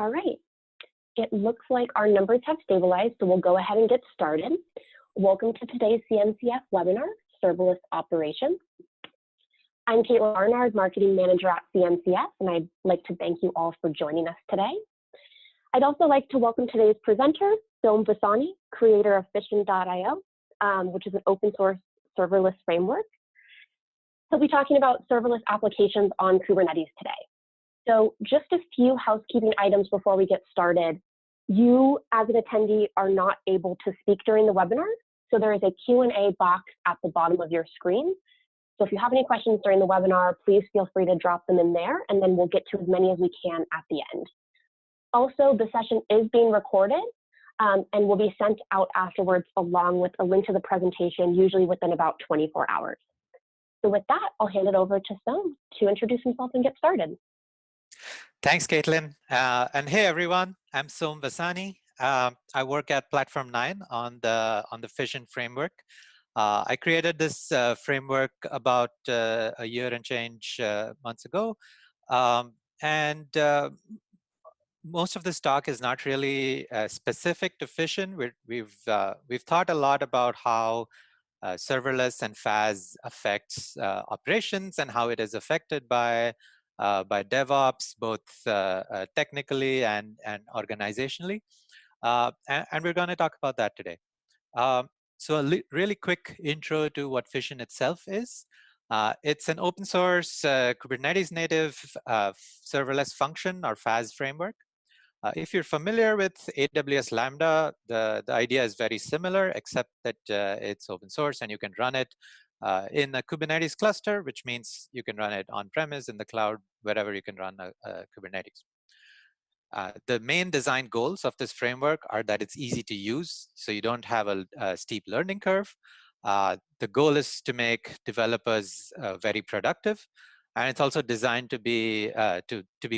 All right. It looks like our numbers have stabilized, so we'll go ahead and get started. Welcome to today's CNCF webinar, Serverless Operations. I'm Caitlin Arnard, Marketing Manager at CNCF, and I'd like to thank you all for joining us today. I'd also like to welcome today's presenter, Soam Vasani, creator of Fission.io, which is an open source serverless framework. He'll be talking about serverless applications on Kubernetes today. So just a few housekeeping items before we get started. You, as an attendee, are not able to speak during the webinar, so there is a Q&A box at the bottom of your screen. So if you have any questions during the webinar, please feel free to drop them in there, and then we'll get to as many as we can at the end. Also, the session is being recorded and will be sent out afterwards along with a link to the presentation, usually within about 24 hours. So with that, I'll hand it over to Soam to introduce himself and get started. Thanks, Caitlin. And hey, everyone, I'm Soam Vasani. I work at Platform 9 on the Fission framework. I created this framework about a year and change months ago. Most of this talk is not really specific to Fission. We've thought a lot about how serverless and FaaS affects operations and how it is affected by DevOps, both technically and organizationally. And we're going to talk about that today. So a really quick intro to what Fission itself is. It's an open source Kubernetes native serverless function or FaaS framework. If you're familiar with AWS Lambda, the idea is very similar, except that it's open source and you can run it in a Kubernetes cluster, which means you can run it on-premise, in the cloud, wherever you can run a Kubernetes. The main design goals of this framework are that it's easy to use, so you don't have a steep learning curve. The goal is to make developers very productive. And it's also designed to be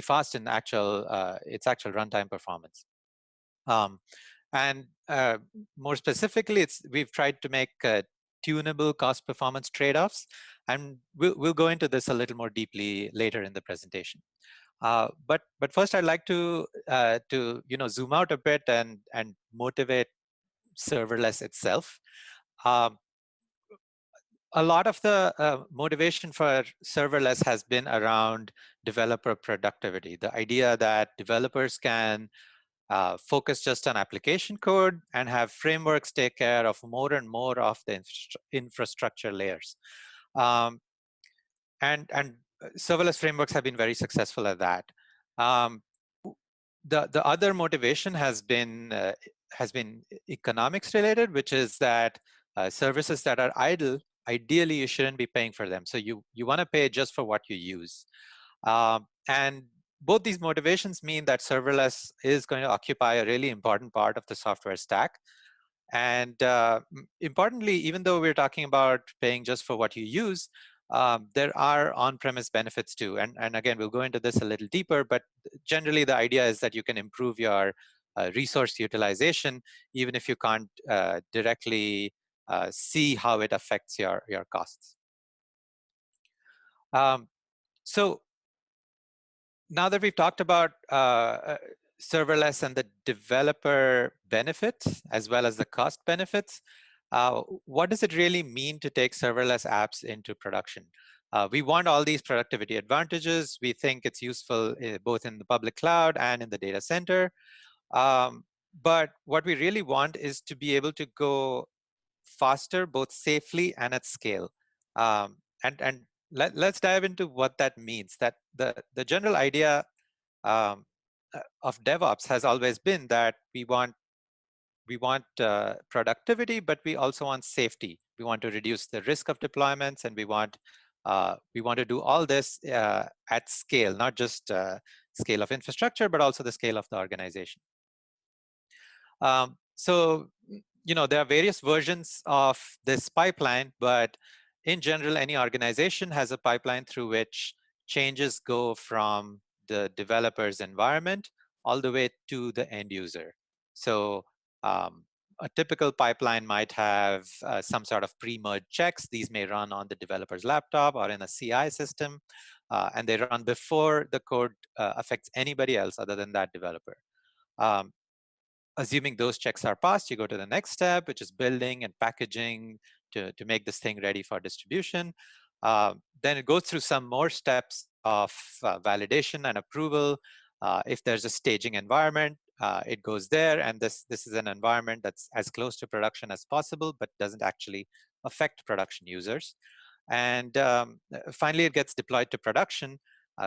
fast in its actual runtime performance. More specifically, we've tried to make tunable cost-performance trade-offs, and we'll go into this a little more deeply later in the presentation. But first, I'd like to zoom out a bit and motivate serverless itself. A lot of the motivation for serverless has been around developer productivity, the idea that developers can focus just on application code and have frameworks take care of more and more of the infrastructure layers. And serverless frameworks have been very successful at that. The other motivation has been economics related, which is that services that are idle, ideally, you shouldn't be paying for them. So you want to pay just for what you use. And both these motivations mean that serverless is going to occupy a really important part of the software stack. And importantly, even though we're talking about paying just for what you use, there are on-premise benefits too. And again, we'll go into this a little deeper, but generally the idea is that you can improve your resource utilization, even if you can't directly see how it affects your costs. So now that we've talked about serverless and the developer benefits, as well as the cost benefits, what does it really mean to take serverless apps into production? We want all these productivity advantages. We think it's useful both in the public cloud and in the data center. But what we really want is to be able to go faster, both safely and at scale. Let's dive into what that means. That the general idea of DevOps has always been that we want productivity, but we also want safety. We want to reduce the risk of deployments, and we want to do all this at scale, not just scale of infrastructure, but also the scale of the organization. So there are various versions of this pipeline, but in general, any organization has a pipeline through which changes go from the developer's environment all the way to the end user. So a typical pipeline might have some sort of pre-merge checks. These may run on the developer's laptop or in a CI system. and they run before the code affects anybody else other than that developer. Assuming those checks are passed, you go to the next step, which is building and packaging to make this thing ready for distribution. Then it goes through some more steps of validation and approval. If there's a staging environment, it goes there, and this is an environment that's as close to production as possible, but doesn't actually affect production users. And finally, it gets deployed to production,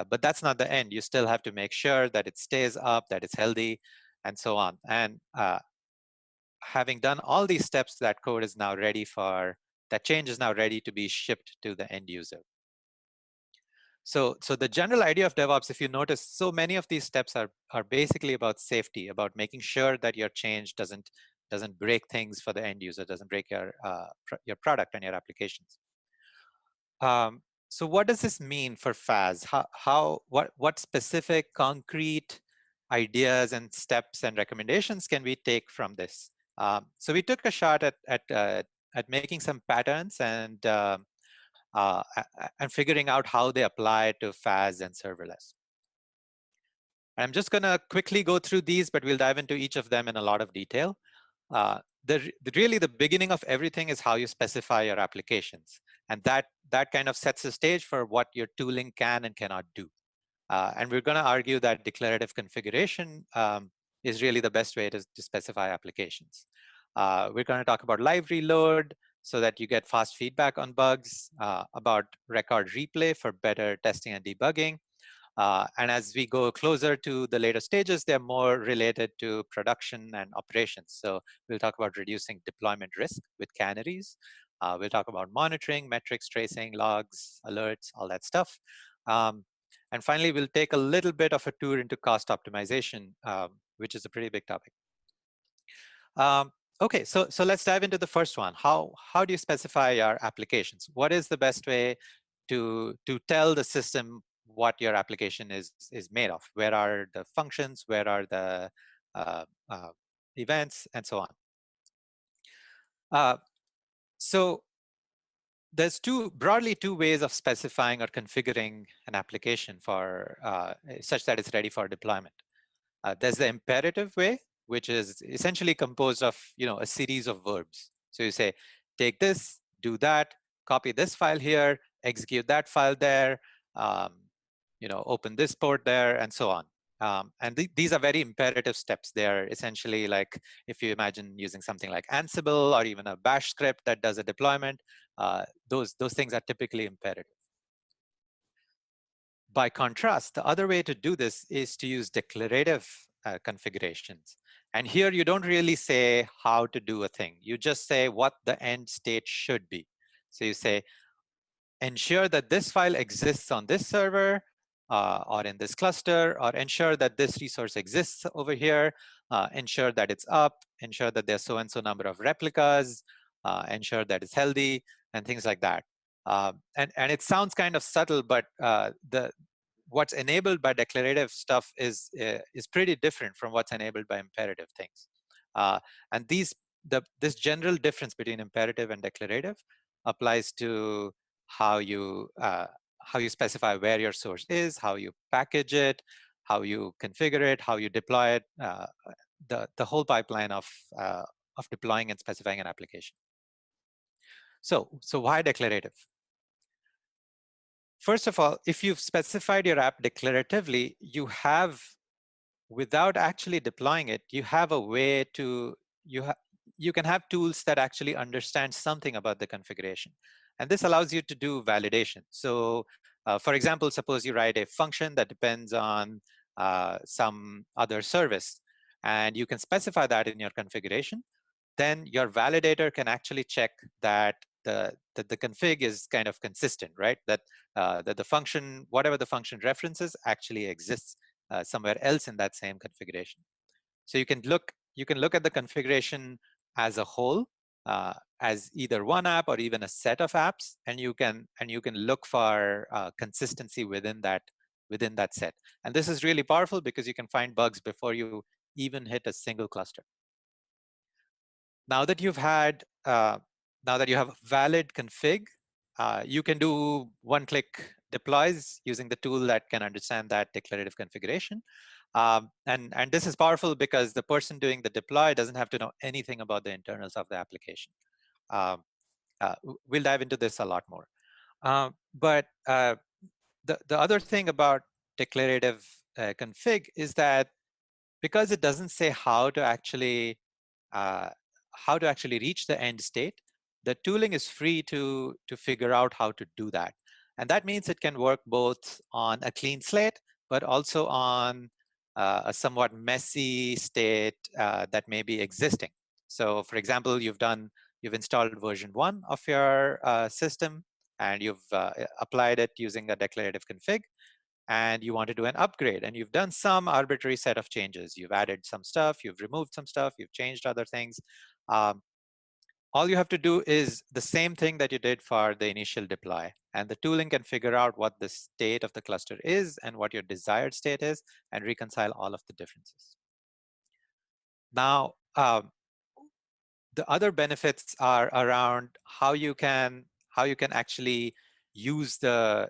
but that's not the end. You still have to make sure that it stays up, that it's healthy, and so on. And having done all these steps, that code is now ready for, that change is now ready to be shipped to the end user. So the general idea of DevOps, if you notice, so many of these steps are basically about safety, about making sure that your change doesn't break things for the end user, doesn't break your product and your applications. So what does this mean for FaaS? What specific concrete ideas and steps and recommendations can we take from this? So we took a shot at making some patterns and figuring out how they apply to FaaS and serverless. I'm just going to quickly go through these, but we'll dive into each of them in a lot of detail. Really, the beginning of everything is how you specify your applications. And that kind of sets the stage for what your tooling can and cannot do. And we're going to argue that declarative configuration is really the best way to specify applications. We're going to talk about live reload so that you get fast feedback on bugs, about record replay for better testing and debugging. And as we go closer to the later stages, they're more related to production and operations. So we'll talk about reducing deployment risk with Canaries. We'll talk about monitoring, metrics, tracing, logs, alerts, all that stuff. And finally, we'll take a little bit of a tour into cost optimization, which is a pretty big topic. Okay, so let's dive into the first one. How do you specify your applications? What is the best way to tell the system what your application is made of? Where are the functions? Where are the events, and so on? So there's broadly two ways of specifying or configuring an application for such that it's ready for deployment. There's the imperative way, which is essentially composed of a series of verbs. So you say, take this, do that, copy this file here, execute that file there, open this port there, and so on. And these are very imperative steps. They're essentially like, if you imagine using something like Ansible or even a bash script that does a deployment, those things are typically imperative. By contrast, the other way to do this is to use declarative configurations. And here you don't really say how to do a thing. You just say what the end state should be. So you say, ensure that this file exists on this server or in this cluster, or ensure that this resource exists over here, ensure that it's up, ensure that there's so-and-so number of replicas, ensure that it's healthy, and things like that. And it sounds kind of subtle, but what's enabled by declarative stuff is pretty different from what's enabled by imperative things. And this general difference between imperative and declarative applies to how you specify where your source is, how you package it, how you configure it, how you deploy it, the whole pipeline of deploying and specifying an application. So why declarative? First of all, if you've specified your app declaratively, you have, without actually deploying it, you have a way to, you can have tools that actually understand something about the configuration. And this allows you to do validation. So for example, suppose you write a function that depends on some other service, and you can specify that in your configuration. Then your validator can actually check that the config is kind of consistent, right? That the function, whatever the function references, actually exists somewhere else in that same configuration. So you can look at the configuration as a whole, as either one app or even a set of apps, and you can look for consistency within that set. And this is really powerful because you can find bugs before you even hit a single cluster. Now that you have valid config, you can do one-click deploys using the tool that can understand that declarative configuration. And this is powerful because the person doing the deploy doesn't have to know anything about the internals of the application. We'll dive into this a lot more. But the other thing about declarative config is that because it doesn't say how to actually reach the end state, the tooling is free to figure out how to do that. And that means it can work both on a clean slate, but also on a somewhat messy state that may be existing. So for example, you've installed version 1 of your system, and you've applied it using a declarative config, and you want to do an upgrade, and you've done some arbitrary set of changes. You've added some stuff, you've removed some stuff, you've changed other things. All you have to do is the same thing that you did for the initial deploy, and the tooling can figure out what the state of the cluster is and what your desired state is, and reconcile all of the differences. Now, the other benefits are around how you can actually use the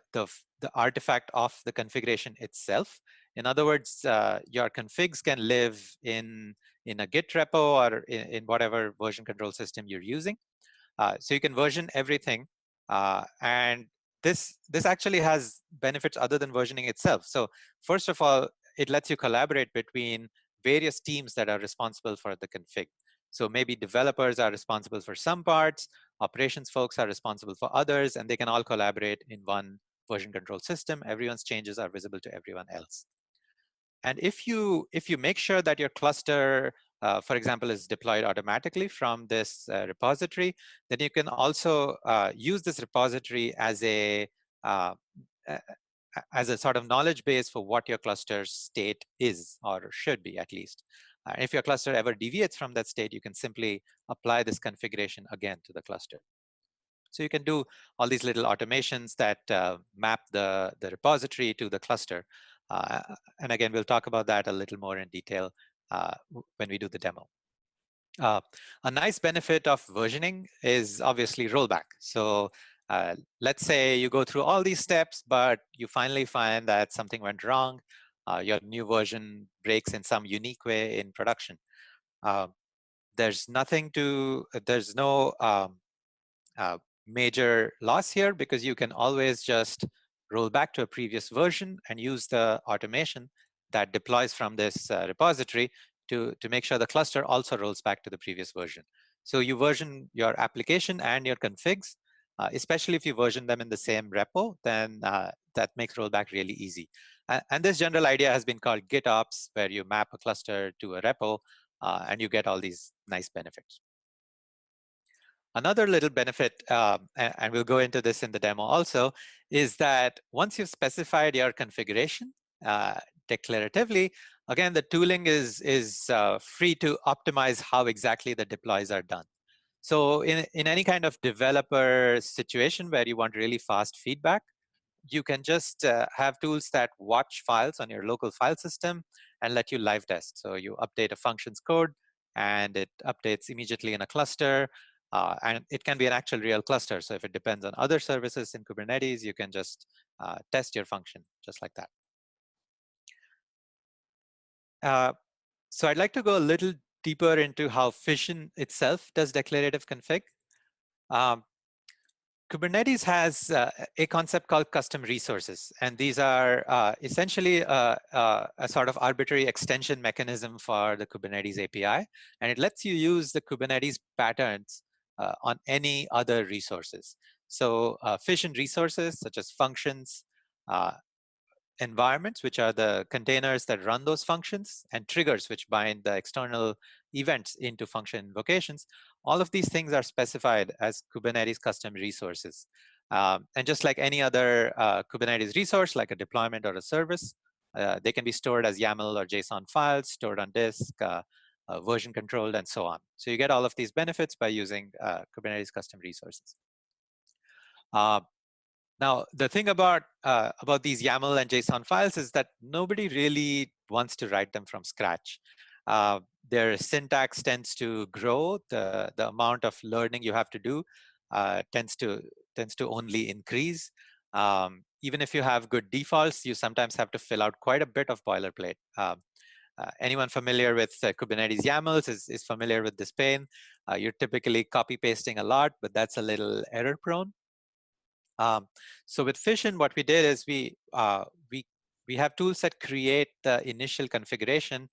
artifact of the configuration itself. In other words, your configs can live in a Git repo or in whatever version control system you're using. So you can version everything, and this actually has benefits other than versioning itself. So first of all, it lets you collaborate between various teams that are responsible for the config. So maybe developers are responsible for some parts, operations folks are responsible for others, and they can all collaborate in one version control system. Everyone's changes are visible to everyone else. And if you make sure that your cluster, for example, is deployed automatically from this repository, then you can also use this repository as a sort of knowledge base for what your cluster's state is, or should be at least. If your cluster ever deviates from that state, you can simply apply this configuration again to the cluster. So you can do all these little automations that map the repository to the cluster. And again, we'll talk about that a little more in detail when we do the demo. A nice benefit of versioning is obviously rollback. So let's say you go through all these steps, but you finally find that something went wrong. Your new version breaks in some unique way in production. There's no major loss here, because you can always just roll back to a previous version and use the automation that deploys from this repository to make sure the cluster also rolls back to the previous version. So you version your application and your configs, especially if you version them in the same repo, then that makes rollback really easy. And this general idea has been called GitOps, where you map a cluster to a repo and you get all these nice benefits. Another little benefit, and we'll go into this in the demo also, is that once you've specified your configuration declaratively, again, the tooling is free to optimize how exactly the deploys are done. So in any kind of developer situation where you want really fast feedback, you can just have tools that watch files on your local file system and let you live test. So you update a function's code, and it updates immediately in a cluster. And it can be an actual real cluster. So if it depends on other services in Kubernetes, you can just test your function just like that. So I'd like to go a little deeper into how Fission itself does declarative config. Kubernetes has a concept called custom resources, and these are essentially a sort of arbitrary extension mechanism for the Kubernetes API, and it lets you use the Kubernetes patterns on any other resources. So Fission resources such as functions, environments, which are the containers that run those functions, and triggers, which bind the external events into function invocations. All of these things are specified as Kubernetes custom resources. And just like any other Kubernetes resource, like a deployment or a service, they can be stored as YAML or JSON files, stored on disk, version controlled, and so on. So you get all of these benefits by using Kubernetes custom resources. Now, the thing about these YAML and JSON files is that nobody really wants to write them from scratch. Their syntax tends to grow. The amount of learning you have to do tends to only increase. even if you have good defaults, you sometimes have to fill out quite a bit of boilerplate. Anyone familiar with Kubernetes YAMLs is familiar with this pain. You're typically copy pasting a lot, but that's a little error prone. So with Fission, what we did is we have tools that create the initial configuration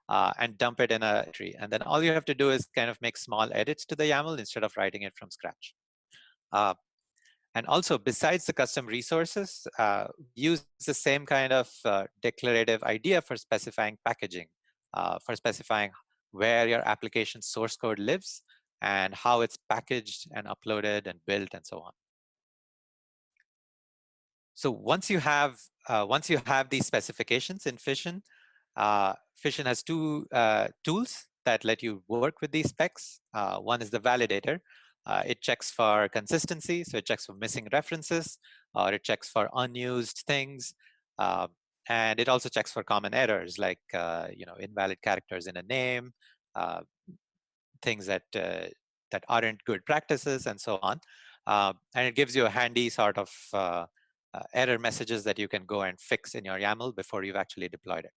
and dump it in a tree. And then all you have to do is kind of make small edits to the YAML instead of writing it from scratch. And also, besides the custom resources, use the same kind of declarative idea for specifying packaging, for specifying where your application source code lives and how it's packaged and uploaded and built and so on. So once you have these specifications in Fission, Fission has two tools that let you work with these specs. One is the validator. It checks for consistency, so it checks for missing references, or it checks for unused things, and it also checks for common errors like invalid characters in a name, things that aren't good practices, and so on. And it gives you a handy sort of error messages that you can go and fix in your YAML before you've actually deployed it.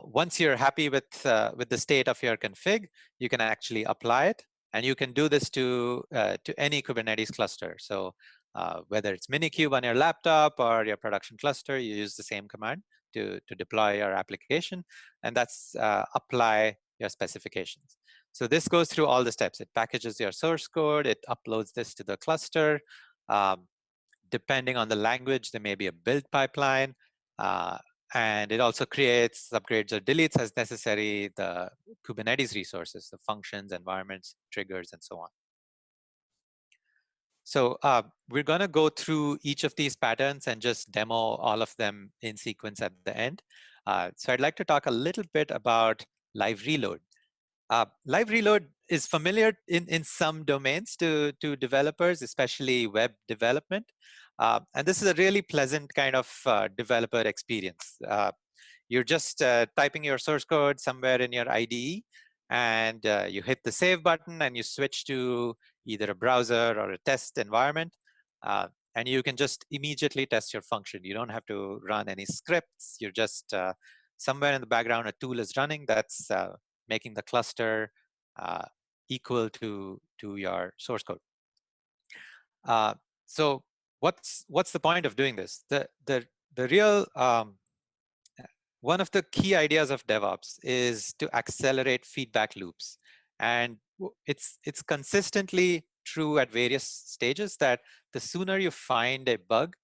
Once you're happy with the state of your config, you can actually apply it, and you can do this to any Kubernetes cluster. So whether it's Minikube on your laptop or your production cluster, you use the same command to deploy your application, and that's apply your specifications. So this goes through all the steps. It packages your source code, it uploads this to the cluster. Depending on the language, there may be a build pipeline, and it also creates, upgrades, or deletes as necessary the Kubernetes resources, the functions, environments, triggers, and so on. So we're going to go through each of these patterns and just demo all of them in sequence at the end. So I'd like to talk a little bit about live reload. Live reload is familiar in some domains to developers, especially web development. And this is a really pleasant kind of developer experience. You're just typing your source code somewhere in your IDE, and you hit the save button, and you switch to either a browser or a test environment. And you can just immediately test your function. You don't have to run any scripts. You're just somewhere in the background, a tool is running that's making the cluster equal to your source code. So what's the point of doing this? The real one of the key ideas of DevOps is to accelerate feedback loops, and it's consistently true at various stages that the sooner you find a bug,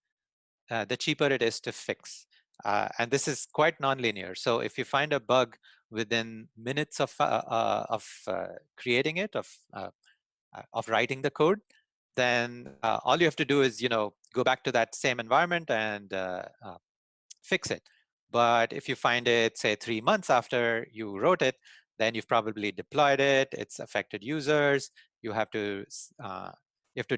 the cheaper it is to fix. And this is quite nonlinear. So if you find a bug within minutes of creating it, of writing the code, then all you have to do is go back to that same environment and fix it. But if you find it, say, 3 months after you wrote it, then you've probably deployed it. It's affected users. You have to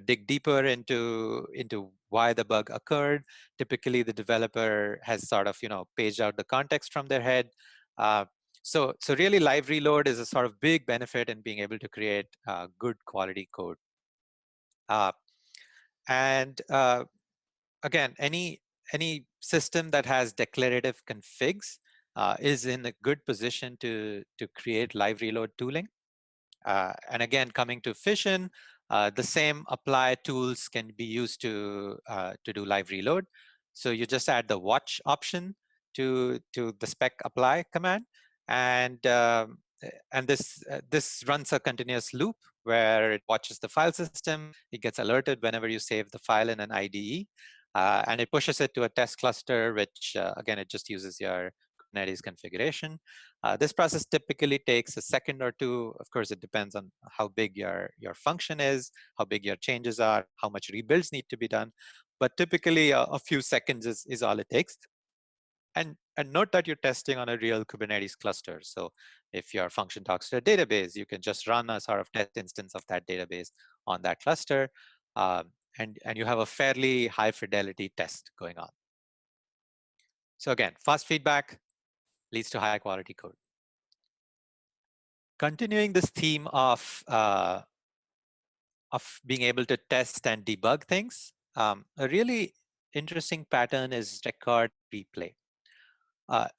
dig deeper into why the bug occurred. Typically, the developer has sort of paged out the context from their head. So really, live reload is a sort of big benefit in being able to create good quality code. And again, any system that has declarative configs is in a good position to create live reload tooling. And again, coming to Fission, the same apply tools can be used to do live reload. So you just add the watch option to the spec apply command, and this runs a continuous loop where it watches the file system. It gets alerted whenever you save the file in an IDE, and it pushes it to a test cluster, which again, it just uses your Kubernetes configuration. This process typically takes a second or two. Of course, it depends on how big your function is, how big your changes are, how much rebuilds need to be done. But typically, a few seconds is all it takes. And note that you're testing on a real Kubernetes cluster. So if your function talks to a database, you can just run a sort of test instance of that database on that cluster. And you have a fairly high fidelity test going on. So again, fast feedback leads to high quality code. Continuing this theme of being able to test and debug things, a really interesting pattern is record replay.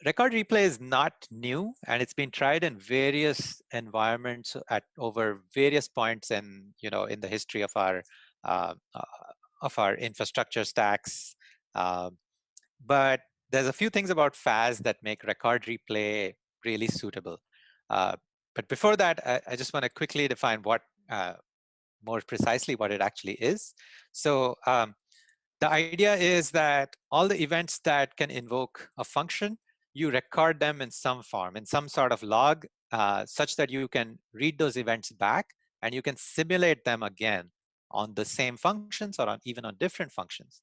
Record replay is not new, and it's been tried in various environments at over various points in in the history uh, uh, of our infrastructure stacks. Uh, but there's a few things about FaaS that make record replay really suitable. Uh, but before that, I just want to quickly define what more precisely what it actually is. So the idea is that all the events that can invoke a function, you record them in some form, in some sort of log, such that you can read those events back and you can simulate them again on the same functions or even on different functions.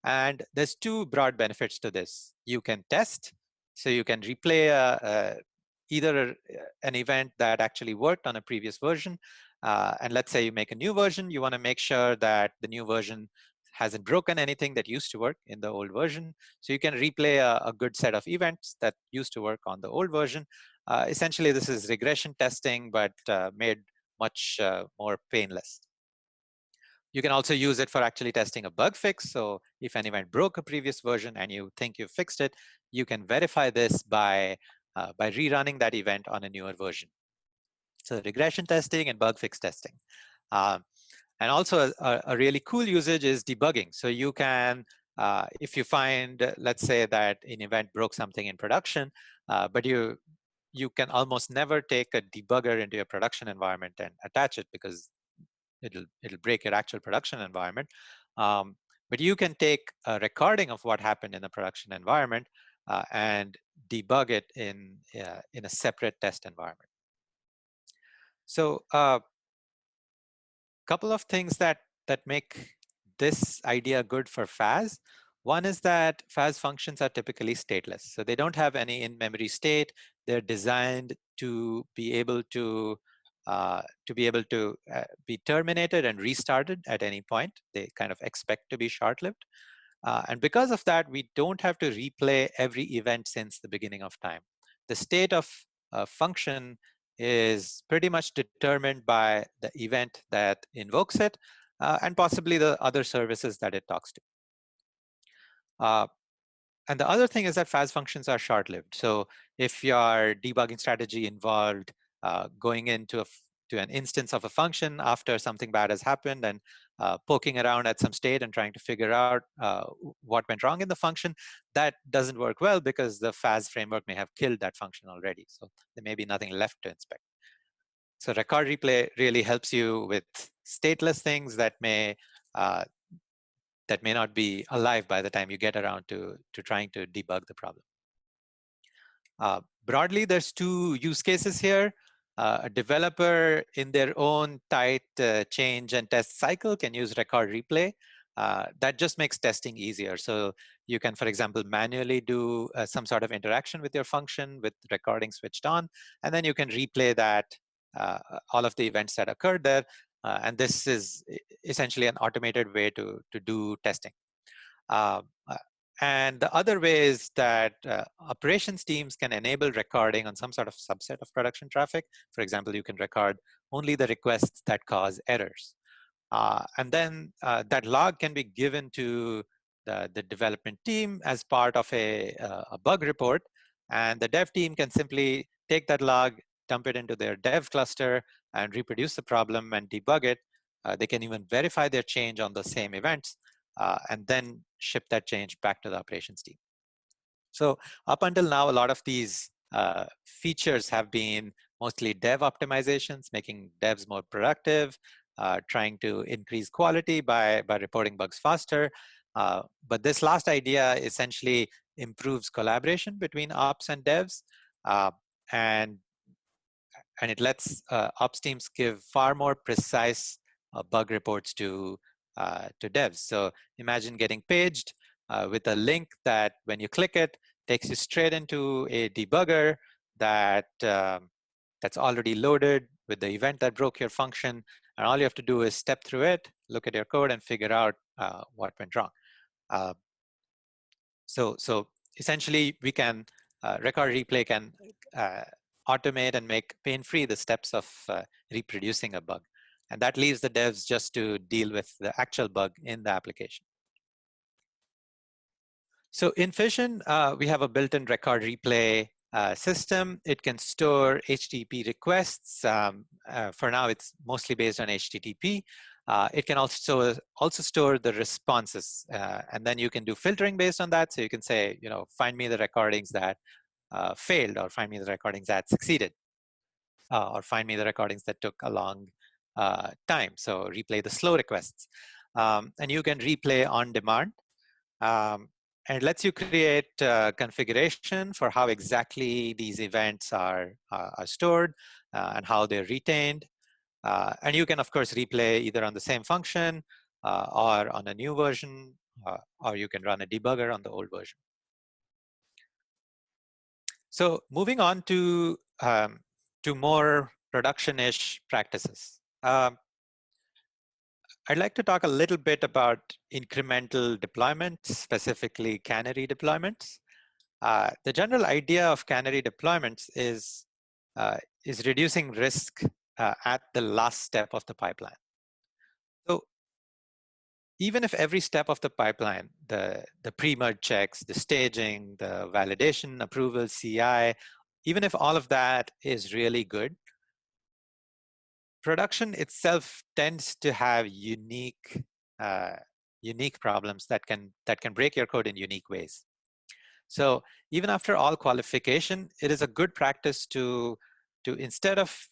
And there's two broad benefits to this. You can test, so you can replay either an event that actually worked on a previous version, and let's say you make a new version, you want to make sure that the new version hasn't broken anything that used to work in the old version. So you can replay a good set of events that used to work on the old version. Essentially, this is regression testing, but made much more painless. You can also use it for actually testing a bug fix. So if an event broke a previous version and you think you fixed it, you can verify this by rerunning that event on a newer version. So regression testing and bug fix testing. And also a really cool usage is debugging. So you can, if you find, let's say that an event broke something in production, but you can almost never take a debugger into your production environment and attach it because it'll break your actual production environment. But you can take a recording of what happened in the production environment and debug it in a separate test environment. So couple of things that make this idea good for FaaS. One is that FaaS functions are typically stateless. So they don't have any in-memory state. They're designed to be able to be terminated and restarted at any point. They kind of expect to be short-lived. And because of that, we don't have to replay every event since the beginning of time. The state of a function is pretty much determined by the event that invokes it and possibly the other services that it talks to. And the other thing is that FaaS functions are short-lived. So if your debugging strategy involved going into an instance of a function after something bad has happened and poking around at some state and trying to figure out what went wrong in the function, that doesn't work well because the FaaS framework may have killed that function already. So there may be nothing left to inspect. So record replay really helps you with stateless things that may not be alive by the time you get around to trying to debug the problem. Broadly, there's two use cases here. A developer in their own tight change and test cycle can use record replay. That just makes testing easier. So you can, for example, manually do some sort of interaction with your function with recording switched on, and then you can replay that, all of the events that occurred there. And this is essentially an automated way to do testing. And the other way is that operations teams can enable recording on some sort of subset of production traffic. For example, you can record only the requests that cause errors. And then that log can be given to the development team as part of a bug report. And the dev team can simply take that log, dump it into their dev cluster, and reproduce the problem and debug it. They can even verify their change on the same events, and then ship that change back to the operations team. So up until now, a lot of these features have been mostly dev optimizations, making devs more productive, trying to increase quality by reporting bugs faster. But this last idea essentially improves collaboration between ops and devs, and it lets ops teams give far more precise bug reports to devs. So imagine getting paged with a link that when you click it, takes you straight into a debugger that that's already loaded with the event that broke your function. And all you have to do is step through it, look at your code, and figure out what went wrong. So essentially, we can record replay can automate and make pain-free the steps of reproducing a bug. And that leaves the devs just to deal with the actual bug in the application. So in Fission, we have a built-in record replay system. It can store HTTP requests. For now, it's mostly based on HTTP. It can also store the responses, and then you can do filtering based on that. So you can say, find me the recordings that failed, or find me the recordings that succeeded, or find me the recordings that took a long time. So replay the slow requests, and you can replay on demand. And it lets you create configuration for how exactly these events are stored and how they're retained. And you can, of course, replay either on the same function or on a new version, or you can run a debugger on the old version. So moving on to more production-ish practices. I'd like to talk a little bit about incremental deployments, specifically Canary deployments. The general idea of Canary deployments is reducing risk at the last step of the pipeline. So even if every step of the pipeline, the pre-merge checks, the staging, the validation, approval, CI, even if all of that is really good, production itself tends to have unique problems that can break your code in unique ways. So even after all qualification, it is a good practice to instead of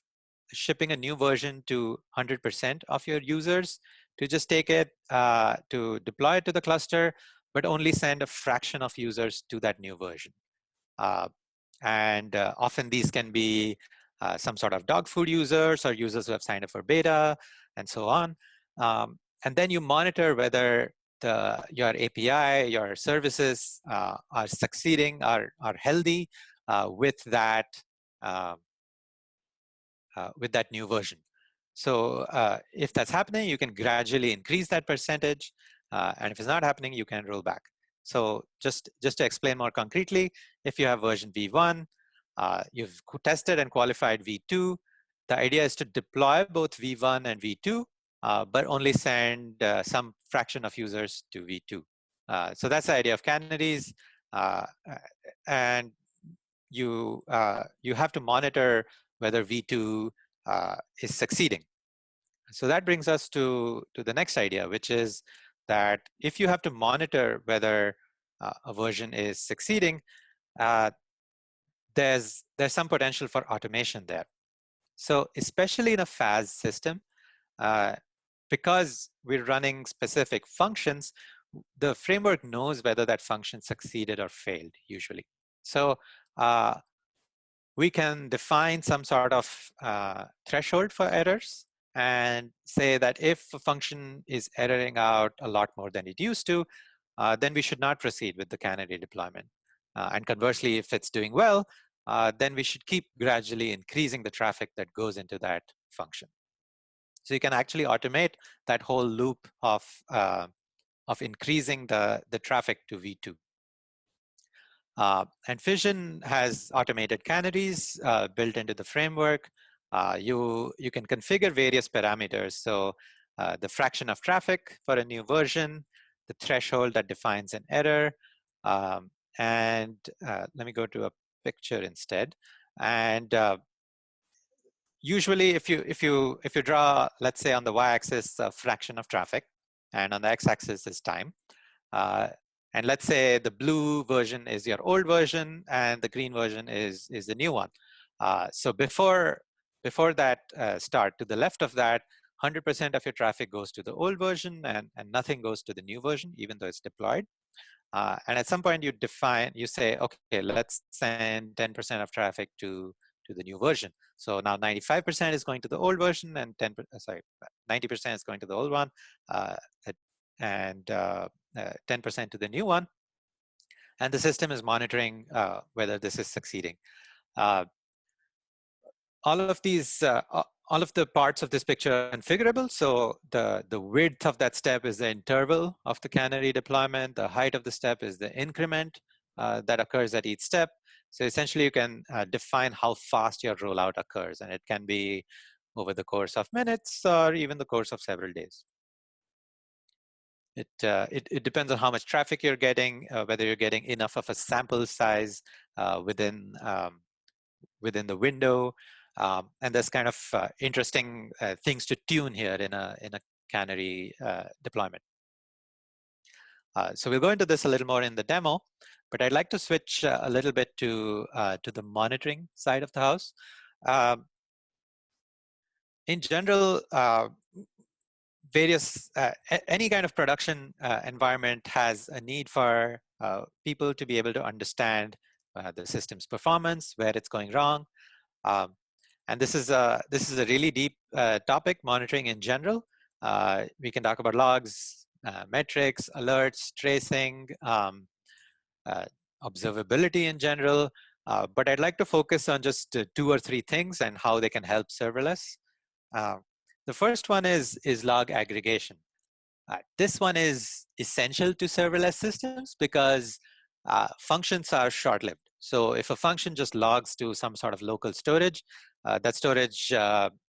shipping a new version to 100% of your users, to just take it to deploy it to the cluster, but only send a fraction of users to that new version. And often these can be some sort of dog food users or users who have signed up for beta and so on. And then you monitor whether your API, your services are succeeding, are healthy with that new version. So if that's happening, you can gradually increase that percentage. And if it's not happening, you can roll back. So just to explain more concretely, if you have version V1, you've tested and qualified V2, the idea is to deploy both V1 and V2, but only send some fraction of users to V2. So that's the idea of Canaries. And you have to monitor whether V2 is succeeding. So that brings us to the next idea, which is that if you have to monitor whether a version is succeeding, there's some potential for automation there. So especially in a FaaS system, because we're running specific functions, the framework knows whether that function succeeded or failed usually. So we can define some sort of threshold for errors and say that if a function is erroring out a lot more than it used to, then we should not proceed with the Canary deployment. And conversely, if it's doing well, then we should keep gradually increasing the traffic that goes into that function. So you can actually automate that whole loop of increasing the traffic to V2. And Fission has automated Canaries built into the framework. You can configure various parameters. So the fraction of traffic for a new version, the threshold that defines an error, and let me go to a picture instead. And usually, if you draw, let's say on the y-axis, a fraction of traffic, and on the x-axis is time. And let's say the blue version is your old version and the green version is the new one. So before that start, to the left of that, 100% of your traffic goes to the old version and nothing goes to the new version, even though it's deployed. And at some point you say, okay, let's send 10% of traffic to the new version. So now 95% is going to the old version and 90% is going to the old one. And 10% to the new one, and the system is monitoring whether this is succeeding. All of the parts of this picture are configurable. So the width of that step is the interval of the Canary deployment. The height of the step is the increment that occurs at each step. So essentially, you can define how fast your rollout occurs, and it can be over the course of minutes or even the course of several days. It depends on how much traffic you're getting, whether you're getting enough of a sample size within within the window, and there's kind of interesting things to tune here in a Canary deployment. So we'll go into this a little more in the demo, but I'd like to switch a little bit to the monitoring side of the house. In general, any kind of production environment has a need for people to be able to understand the system's performance, where it's going wrong, and this is a really deep topic, monitoring in general. We can talk about logs, metrics, alerts, tracing, observability in general, but I'd like to focus on just 2 or 3 things and how they can help serverless. The first one is log aggregation. This one is essential to serverless systems because functions are short-lived. So if a function just logs to some sort of local storage, that storage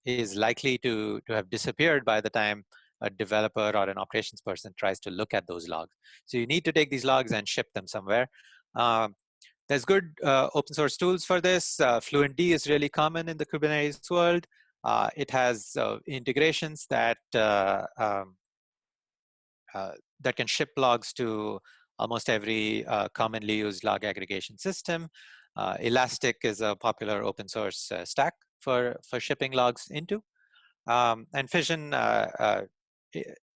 is likely to have disappeared by the time a developer or an operations person tries to look at those logs. So you need to take these logs and ship them somewhere. There's good open source tools for this. Fluentd is really common in the Kubernetes world. It has integrations that that can ship logs to almost every commonly used log aggregation system. Elastic is a popular open source stack for shipping logs into. And Fission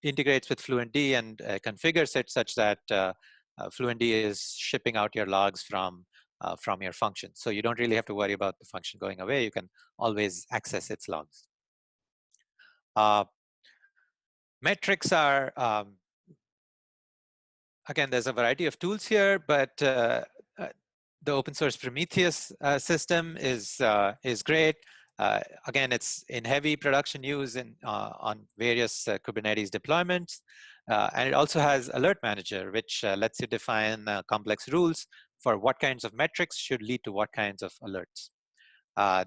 integrates with Fluentd and configures it such that Fluentd is shipping out your logs from your function. So you don't really have to worry about the function going away. You can always access its logs. Metrics are, again, there's a variety of tools here, but the open source Prometheus system is great. Again, it's in heavy production use on various Kubernetes deployments. And it also has Alert Manager, which lets you define complex rules for what kinds of metrics should lead to what kinds of alerts.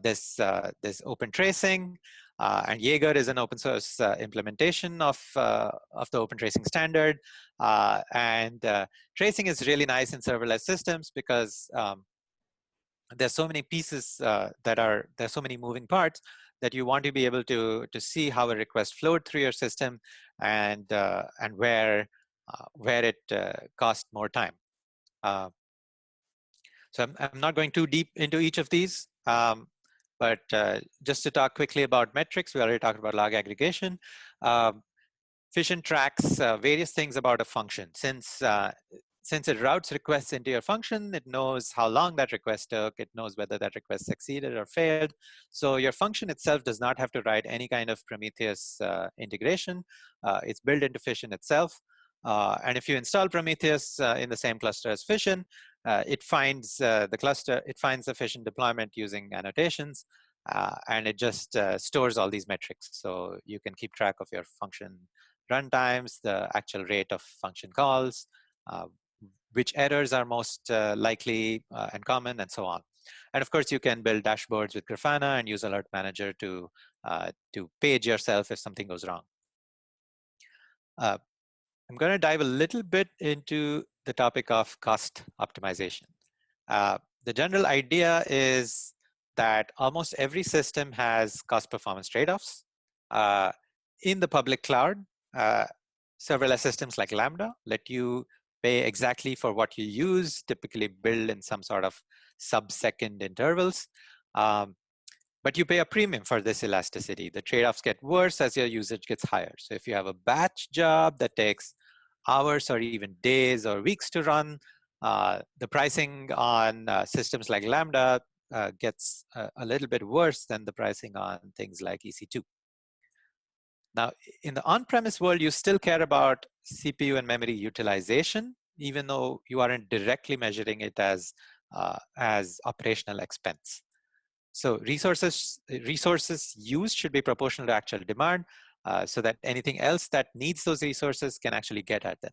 There's open tracing, and Jaeger is an open source implementation of the open tracing standard. And tracing is really nice in serverless systems because there's so many pieces there's so many moving parts that you want to be able to see how a request flowed through your system and where it cost more time. So I'm not going too deep into each of these, but just to talk quickly about metrics, we already talked about log aggregation. Fission tracks various things about a function. Since it routes requests into your function, it knows how long that request took. It knows whether that request succeeded or failed. So your function itself does not have to write any kind of Prometheus integration. It's built into Fission itself. And if you install Prometheus in the same cluster as Fission, it finds the cluster, it finds the Fission deployment using annotations, and it just stores all these metrics. So you can keep track of your function runtimes, the actual rate of function calls, which errors are most likely and common, and so on. And of course, you can build dashboards with Grafana and use Alert Manager to page yourself if something goes wrong. I'm going to dive a little bit into the topic of cost optimization. The general idea is that almost every system has cost performance trade-offs. In the public cloud, serverless systems like Lambda let you pay exactly for what you use, typically billed in some sort of sub-second intervals. But you pay a premium for this elasticity. The trade-offs get worse as your usage gets higher. So if you have a batch job that takes hours or even days or weeks to run, the pricing on systems like Lambda gets a little bit worse than the pricing on things like EC2. Now, in the on-premise world, you still care about CPU and memory utilization, even though you aren't directly measuring it as operational expense. So resources used should be proportional to actual demand, so that anything else that needs those resources can actually get at them.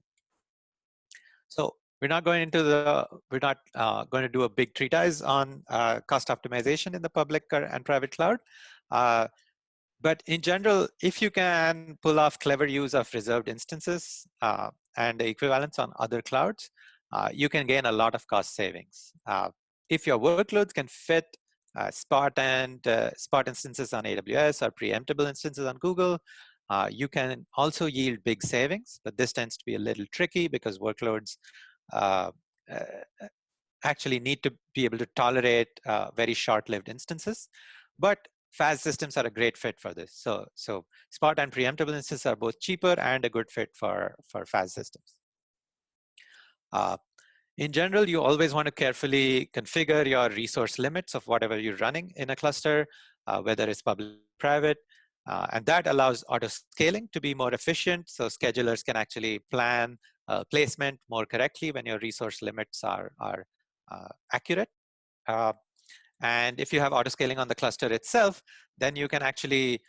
So we're not going to do a big treatise on cost optimization in the public and private cloud. But in general, if you can pull off clever use of reserved instances, and the equivalents on other clouds, you can gain a lot of cost savings. If your workloads can fit Spot instances on AWS or preemptible instances on Google, you can also yield big savings, but this tends to be a little tricky because workloads uh, actually need to be able to tolerate very short-lived instances. But FaaS systems are a great fit for this. So Spot and preemptible instances are both cheaper and a good fit for FaaS systems. In general, you always want to carefully configure your resource limits of whatever you're running in a cluster, whether it's public or private. And that allows auto scaling to be more efficient. So schedulers can actually plan placement more correctly when your resource limits are accurate. And if you have auto scaling on the cluster itself, then you can actually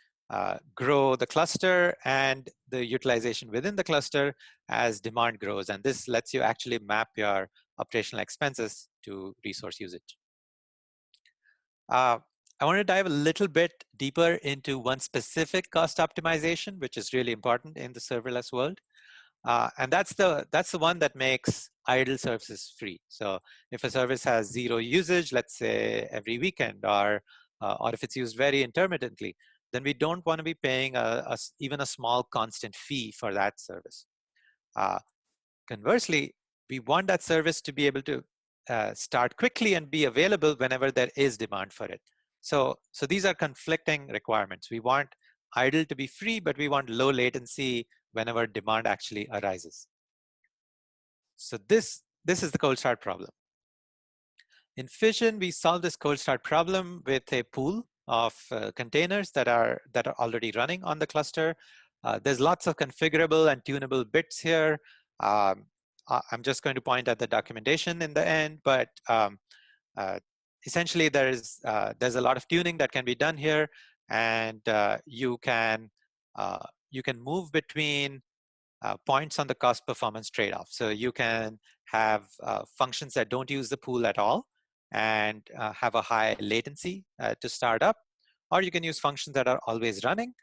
grow the cluster and the utilization within the cluster as demand grows. And this lets you actually map your operational expenses to resource usage. I want to dive a little bit deeper into one specific cost optimization, which is really important in the serverless world. And that's the one that makes idle services free. So if a service has 0 usage, let's say every weekend, or if it's used very intermittently, then we don't want to be paying even a small constant fee for that service. Conversely, we want that service to be able to start quickly and be available whenever there is demand for it. So these are conflicting requirements. We want idle to be free, but we want low latency whenever demand actually arises. So this is the cold start problem. In Fission, we solve this cold start problem with a pool of containers that are already running on the cluster. There's lots of configurable and tunable bits here. I'm just going to point at the documentation in the end, but essentially there's a lot of tuning that can be done here, and you can move between points on the cost performance trade-off. So you can have functions that don't use the pool at all and have a high latency to start up, or you can use functions that are always running,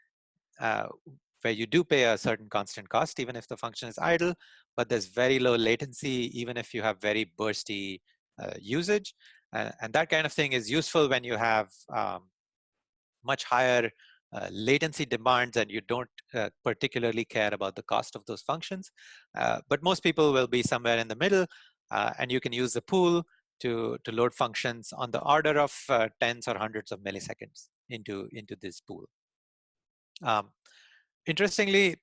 where you do pay a certain constant cost even if the function is idle, but there's very low latency even if you have very bursty usage. And that kind of thing is useful when you have much higher latency demands and you don't particularly care about the cost of those functions. But most people will be somewhere in the middle, and you can use the pool to load functions on the order of tens or hundreds of milliseconds into this pool. Interestingly,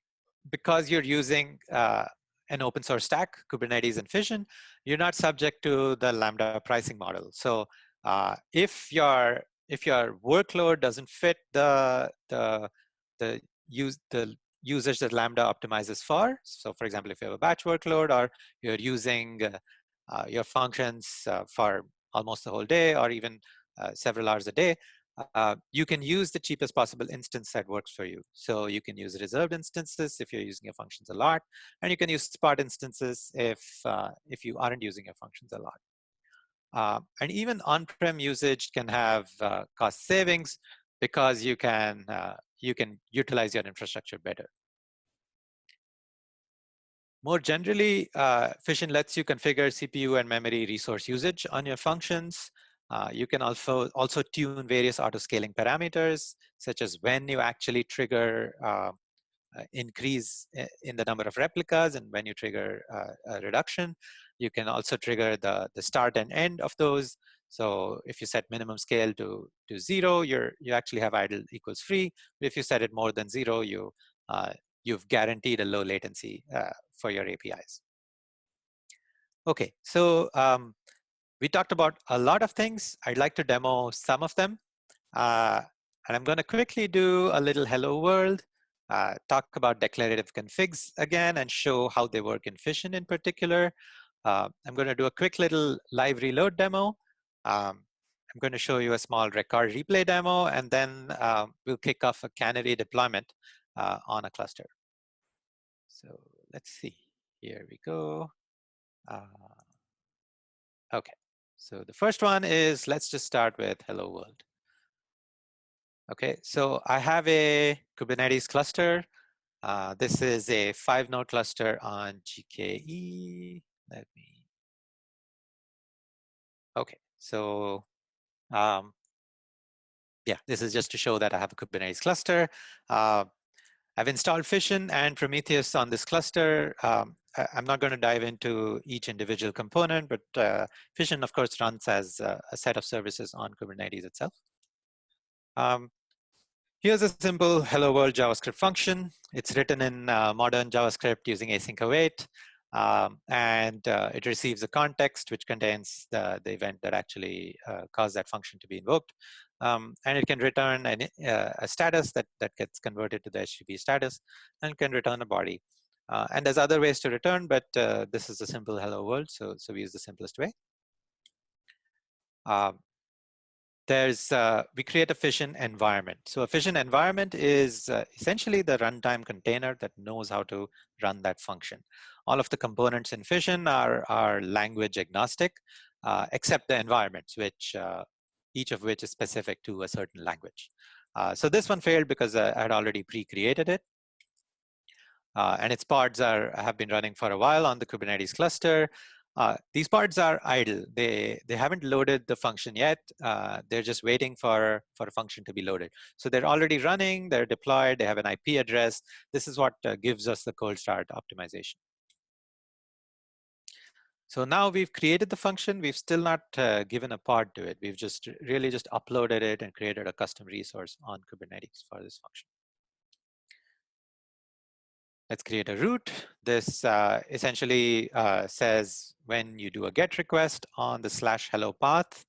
because you're using an open source stack, Kubernetes and Fission, you're not subject to the Lambda pricing model. So if your workload doesn't fit the usage that Lambda optimizes for, so for example, if you have a batch workload or you're using your functions for almost the whole day or even several hours a day, you can use the cheapest possible instance that works for you. So you can use reserved instances if you're using your functions a lot, and you can use Spot instances if you aren't using your functions a lot. And even on-prem usage can have cost savings because you can utilize your infrastructure better. More generally, Fission lets you configure CPU and memory resource usage on your functions. You can also tune various auto-scaling parameters, such as when you actually trigger increase in the number of replicas and when you trigger a reduction. You can also trigger the start and end of those. So if you set minimum scale to 0, you actually have idle equals free. But if you set it more than 0, you've guaranteed a low latency for your APIs. Okay, so we talked about a lot of things. I'd like to demo some of them. And I'm going to quickly do a little hello world, talk about declarative configs again, and show how they work in Fission in particular. I'm going to do a quick little live reload demo. I'm going to show you a small record replay demo, and then we'll kick off a Canary deployment on a cluster. So let's see. Here we go. Okay. So the first one is, let's just start with hello world. Okay, so I have a Kubernetes cluster This is a 5-node cluster on GKE. Okay, so yeah, this is just to show that I have a Kubernetes cluster. I've installed Fission and Prometheus on this cluster. I'm not going to dive into each individual component, but Fission, of course, runs as a set of services on Kubernetes itself. Here's a simple hello world JavaScript function. It's written in modern JavaScript using async await, and it receives a context which contains the event that actually caused that function to be invoked. And it can return a status that gets converted to the HTTP status, and can return a body. And there's other ways to return, but this is a simple hello world, so we use the simplest way. We create a Fission environment. So a Fission environment is essentially the runtime container that knows how to run that function. All of the components in Fission are language agnostic, except the environments, which each of which is specific to a certain language. So this one failed because I had already pre-created it. And its pods have been running for a while on the Kubernetes cluster. These pods are idle. They haven't loaded the function yet. They're just waiting for a function to be loaded. So they're already running, they're deployed, they have an IP address. This is what gives us the cold start optimization. So now we've created the function. We've still not given a pod to it. We've just really just uploaded it and created a custom resource on Kubernetes for this function. Let's create a route. This essentially says when you do a GET request on the /hello path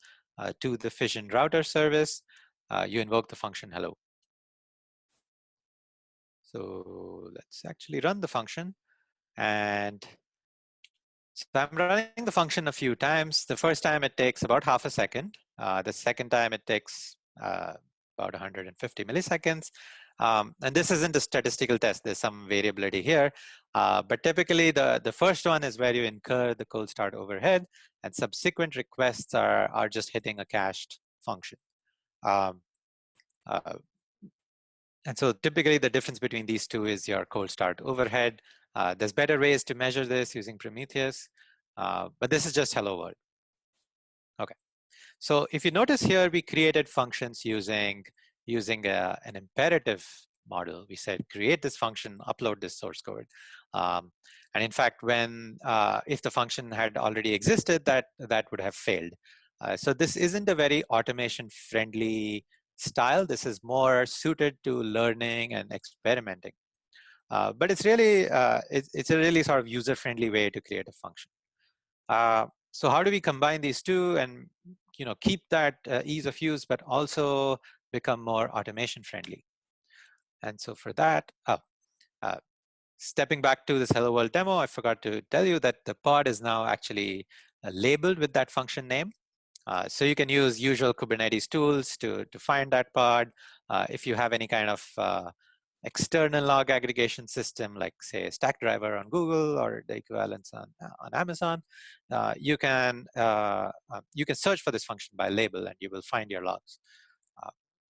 to the Fission router service, you invoke the function hello. So let's actually run the function. And so I'm running the function a few times. The first time it takes about half a second. The second time it takes about 150 milliseconds. And this isn't a statistical test. There's some variability here. But typically, the first one is where you incur the cold start overhead, and subsequent requests are just hitting a cached function. And so typically, the difference between these two is your cold start overhead. There's better ways to measure this using Prometheus, but this is just hello world. Okay. So if you notice here, we created functions using an imperative model. We said, create this function, upload this source code. And in fact, if the function had already existed, that would have failed. So this isn't a very automation-friendly style. This is more suited to learning and experimenting. But it's really, it's a really sort of user-friendly way to create a function. So how do we combine these two and keep that ease of use, but also become more automation friendly? And so for that, stepping back to this Hello World demo, I forgot to tell you that the pod is now actually labeled with that function name. So you can use usual Kubernetes tools to find that pod. If you have any kind of external log aggregation system, like say Stackdriver on Google or the equivalents on Amazon, you can search for this function by label and you will find your logs.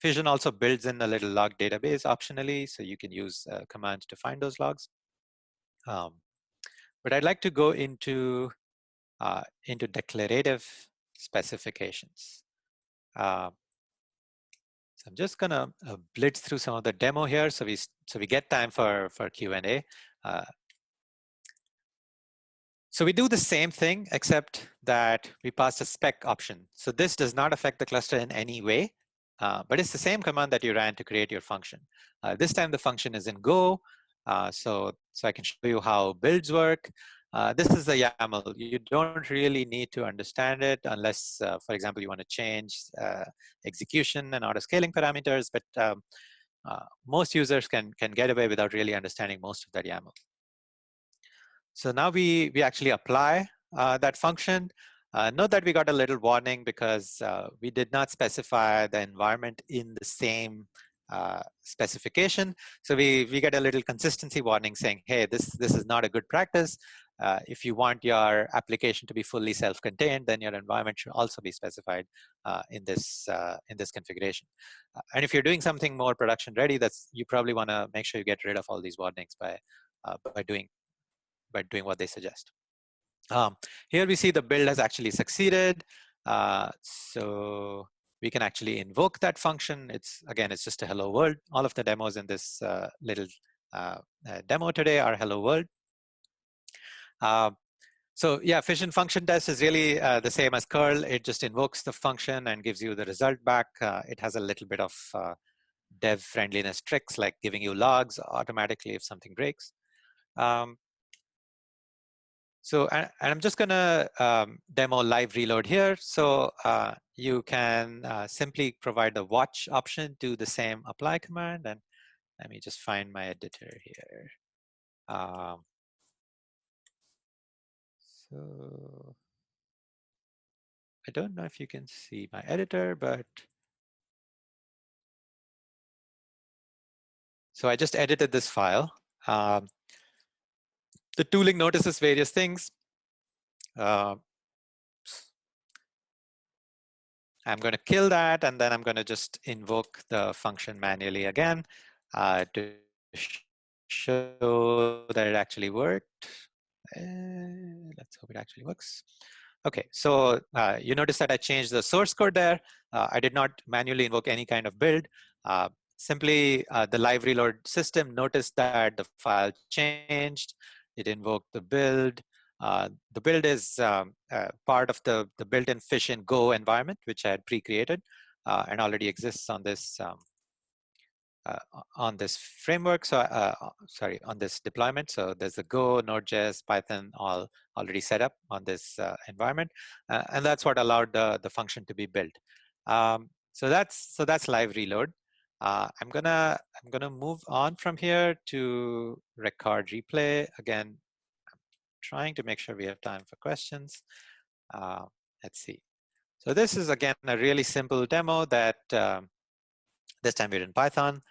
Fission also builds in a little log database optionally, so you can use commands to find those logs. But I'd like to go into declarative specifications. So I'm just gonna blitz through some of the demo here, so we get time for Q&A. So we do the same thing, except that we pass a spec option. So this does not affect the cluster in any way, but it's the same command that you ran to create your function. This time the function is in Go, so I can show you how builds work. This is the YAML. You don't really need to understand it unless, for example, you want to change execution and auto-scaling parameters, but most users can get away without really understanding most of that YAML. So now we actually apply that function. Note that we got a little warning because we did not specify the environment in the same specification. So we get a little consistency warning saying, hey, this is not a good practice. If you want your application to be fully self-contained, then your environment should also be specified in this configuration. And if you're doing something more production ready, you probably want to make sure you get rid of all these warnings by doing what they suggest. Here we see the build has actually succeeded. So we can actually invoke that function. It's just a hello world. All of the demos in this little demo today are hello world. So yeah, Fission function test is really the same as curl. It just invokes the function and gives you the result back. It has a little bit of dev friendliness tricks like giving you logs automatically if something breaks. So and I'm just going to demo live reload here. So you can simply provide the watch option to the same apply command. And let me just find my editor here. So I don't know if you can see my editor, but so I just edited this file. The tooling notices various things. I'm going to kill that, and then I'm going to just invoke the function manually again to show that it actually worked. Let's hope it actually works. Okay, so you notice that I changed the source code there. I did not manually invoke any kind of build. Simply, the live reload system noticed that the file changed. It invoked the build. The build is part of the built-in Fission Go environment, which I had pre-created and already exists on this framework. So sorry, on this deployment. So there's a Go, Node.js, Python all already set up on this environment, and that's what allowed the function to be built. So that's live reload. I'm gonna move on from here to record replay. Again, I'm trying to make sure we have time for questions. Let's see. So this is again a really simple demo that this time we're in Python.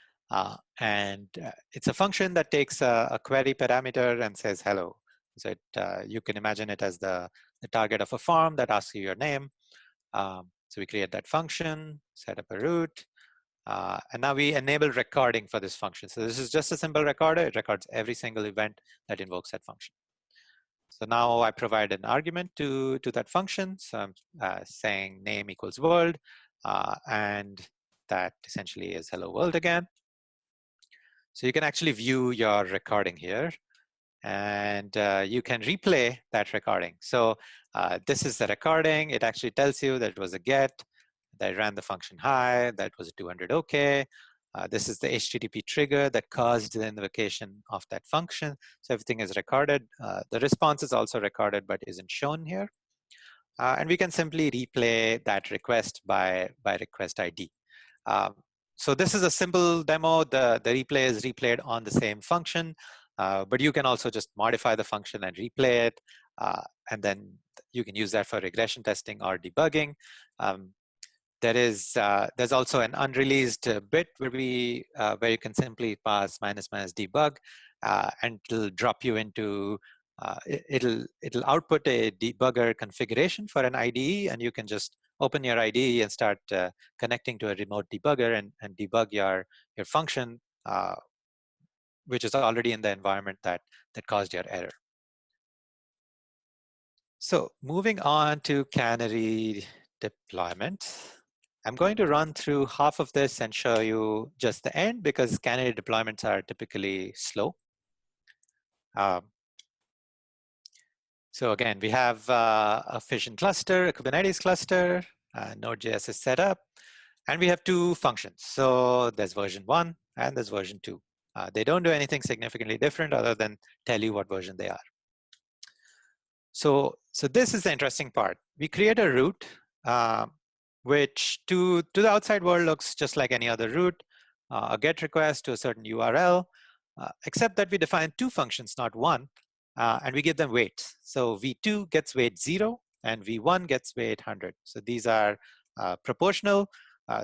And it's a function that takes a query parameter and says hello. So you can imagine it as the target of a form that asks you your name. So we create that function, set up a root, and now we enable recording for this function. So this is just a simple recorder. It records every single event that invokes that function. So now I provide an argument to that function. So I'm saying name equals world, and that essentially is hello world again. So you can actually view your recording here, and you can replay that recording. So this is the recording. It actually tells you that it was a get, that I ran the function hi, that was a 200 OK. This is the HTTP trigger that caused the invocation of that function. So everything is recorded. The response is also recorded, but isn't shown here. And we can simply replay that request by request ID. So this is a simple demo. The replay is replayed on the same function, but you can also just modify the function and replay it. And then you can use that for regression testing or debugging. There's also an unreleased bit where you can simply pass -- debug, and it'll drop you into it'll output a debugger configuration for an IDE, and you can just open your IDE and start connecting to a remote debugger and debug your function, which is already in the environment that caused your error. So moving on to Canary deployment. I'm going to run through half of this and show you just the end, because Canary deployments are typically slow. So again, we have a Fission cluster, a Kubernetes cluster, Node.js is set up, and we have two functions. So there's version 1 and there's version 2. They don't do anything significantly different other than tell you what version they are. So this is the interesting part. We create a root, which to the outside world looks just like any other root, a GET request to a certain URL, except that we define two functions, not one, and we give them weights. So V2 gets weight 0, and V1 gets weight 100. So these are proportional.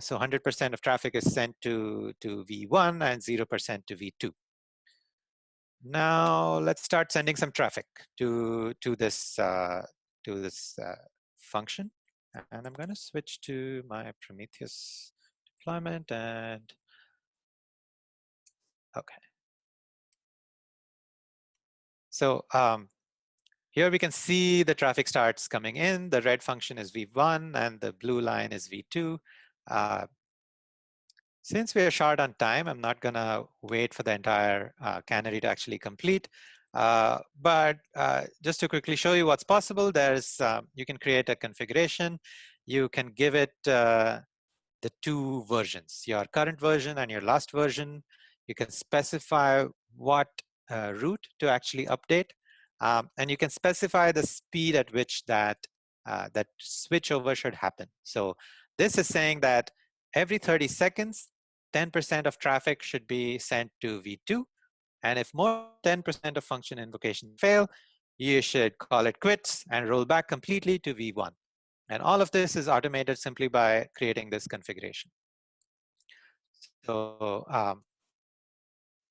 So 100% of traffic is sent to V1 and 0% to V2. Now let's start sending some traffic to this function, and I'm going to switch to my Prometheus deployment and okay. So here we can see the traffic starts coming in. The red function is V1 and the blue line is V2. Since we are short on time, I'm not going to wait for the entire Canary to actually complete. But just to quickly show you what's possible, you can create a configuration. You can give it the two versions, your current version and your last version. You can specify what route to actually update. And you can specify the speed at which that switchover should happen. So this is saying that every 30 seconds, 10% of traffic should be sent to V2. And if more than 10% of function invocations fail, you should call it quits and roll back completely to V1. And all of this is automated simply by creating this configuration. So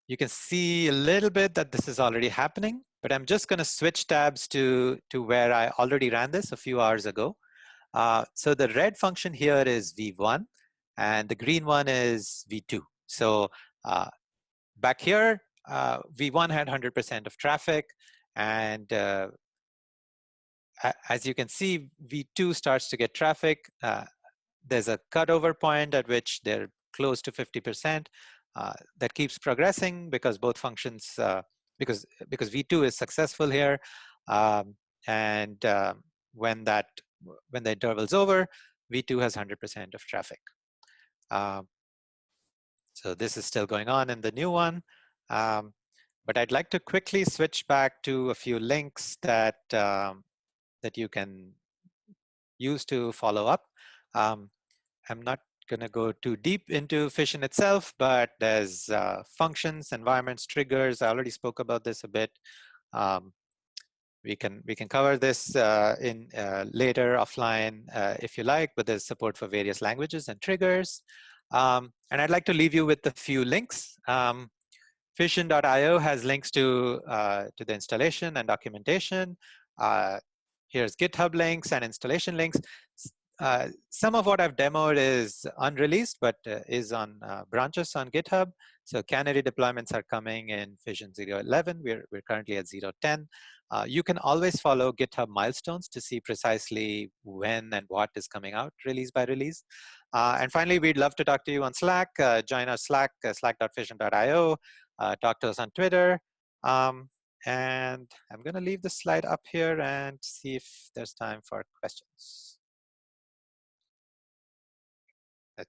you can see a little bit that this is already happening, but I'm just going to switch tabs to where I already ran this a few hours ago. So the red function here is V1, and the green one is V2. So back here, V1 had 100% of traffic, and as you can see, V2 starts to get traffic. There's a cutover point at which they're close to 50%. That keeps progressing because both functions, because V2 is successful here, and when the interval's over, V2 has 100% of traffic. So this is still going on in the new one. But I'd like to quickly switch back to a few links that you can use to follow up. I'm not going to go too deep into Fission itself, but there's functions, environments, triggers. I already spoke about this a bit. We can cover this in later offline if you like, but there's support for various languages and triggers. And I'd like to leave you with a few links. Fission.io has links to the installation and documentation. Here's GitHub links and installation links. Some of what I've demoed is unreleased, but is on branches on GitHub. So Canary deployments are coming in Fission 0.11. We're currently at 0.10. You can always follow GitHub milestones to see precisely when and what is coming out release by release. And finally, we'd love to talk to you on Slack. Join our Slack, slack.fission.io. Talk to us on Twitter. And I'm going to leave the slide up here and see if there's time for questions.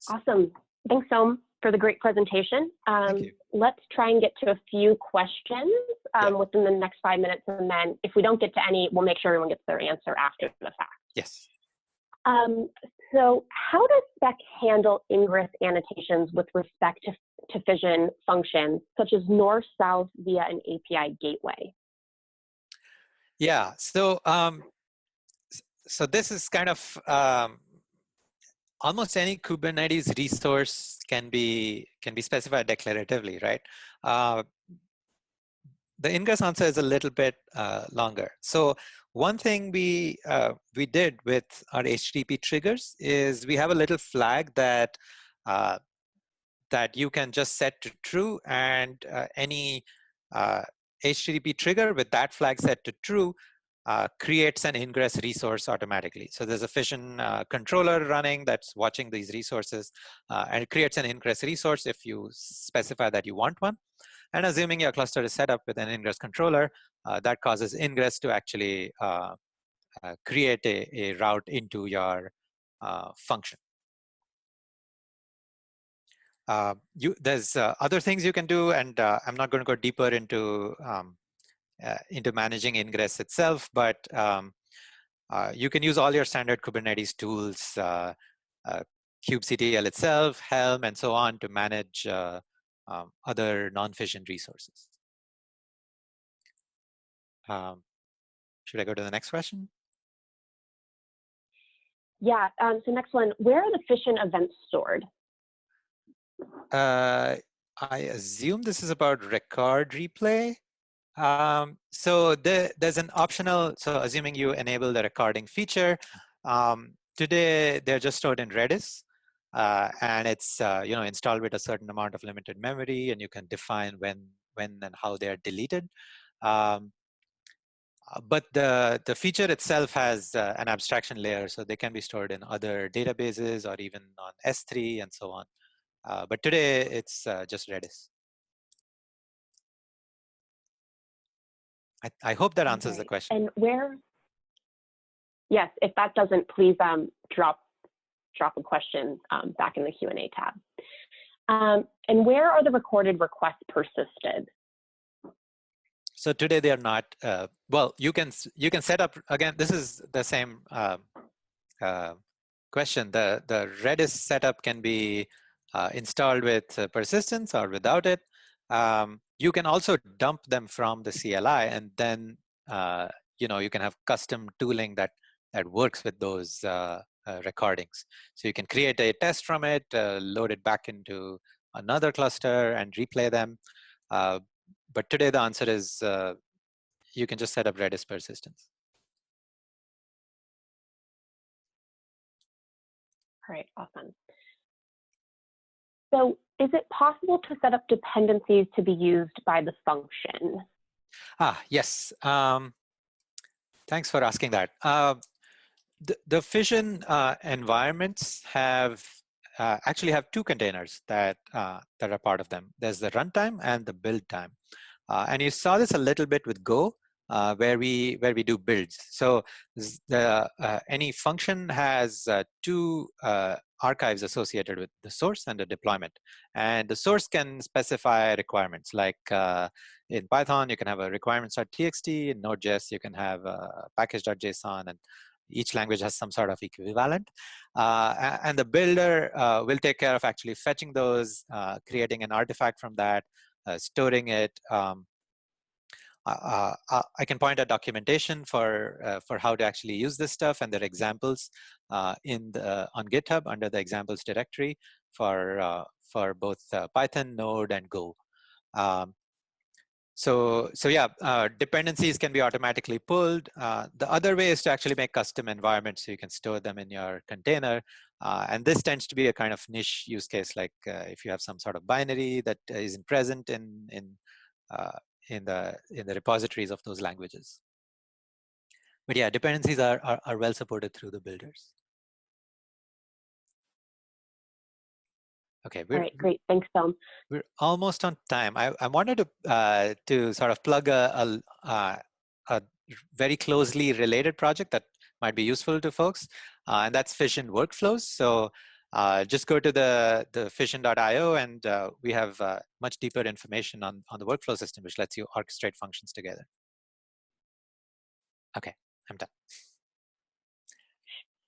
Awesome. Thanks, Som, for the great presentation. Thank you. Let's try and get to a few questions within the next 5 minutes. And then if we don't get to any, we'll make sure everyone gets their answer after the fact. Yes. So how does Spec handle ingress annotations with respect to Fission functions, such as north-south via an API gateway? Yeah, so so this is kind of almost any Kubernetes resource can be specified declaratively, right? The ingress answer is a little bit longer. So one thing we did with our HTTP triggers is we have a little flag that that you can just set to true, and any HTTP trigger with that flag set to true creates an ingress resource automatically. So there's a Fission controller running that's watching these resources, and it creates an ingress resource if you specify that you want one. And assuming your cluster is set up with an ingress controller, that causes ingress to actually create a route into your function. There's other things you can do, and I'm not going to go deeper into managing ingress itself, but you can use all your standard Kubernetes tools, kubectl itself, Helm, and so on to manage other non-Fission resources. Should I go to the next question? Yeah, so next one, where are the Fission events stored? I assume this is about record replay. So there's an optional, so assuming you enable the recording feature, today they're just stored in Redis, and it's installed with a certain amount of limited memory, and you can define when and how they are deleted. But the feature itself has an abstraction layer, so they can be stored in other databases or even on S3 and so on. But today it's just Redis. I hope that answers the question. And where? Yes, if that doesn't, please drop a question back in the Q&A tab. And where are the recorded requests persisted? So today they are not. Well, you can set up again. This is the same question. The Redis setup can be installed with persistence or without it. You can also dump them from the CLI, and then you can have custom tooling that works with those recordings. So you can create a test from it, load it back into another cluster, and replay them. But today the answer is you can just set up Redis persistence. All right, awesome. So is it possible to set up dependencies to be used by the function? Yes. Thanks for asking that. The Fission environments actually have two containers that are part of them. There's the runtime and the build time. And you saw this a little bit with Go, where we do builds. So any function has two archives associated with the source and the deployment. And the source can specify requirements, like in Python, you can have a requirements.txt. In Node.js, you can have a package.json, and each language has some sort of equivalent. And the builder will take care of actually fetching those, creating an artifact from that, storing it. I can point at documentation for how to actually use this stuff, and there are examples on GitHub under the examples directory for both Python, Node, and Go. So yeah, dependencies can be automatically pulled. The other way is to actually make custom environments, so you can store them in your container. And this tends to be a kind of niche use case, like if you have some sort of binary that isn't present in the repositories of those languages. But yeah, dependencies are well supported through the builders. Okay, all right, great, thanks, Tom. We're almost on time. I wanted to sort of plug a very closely related project that might be useful to folks, and that's Fission Workflows. So just go to the fission.io, and we have much deeper information on the workflow system, which lets you orchestrate functions together. Okay, I'm done.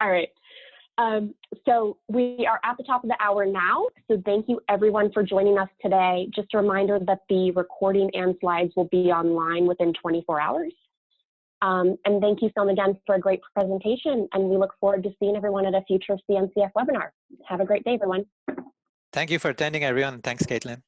All right. So we are at the top of the hour now. So thank you everyone for joining us today. Just a reminder that the recording and slides will be online within 24 hours. And thank you, Film, again for a great presentation. And we look forward to seeing everyone at a future CNCF webinar. Have a great day, everyone. Thank you for attending, everyone. Thanks, Caitlin.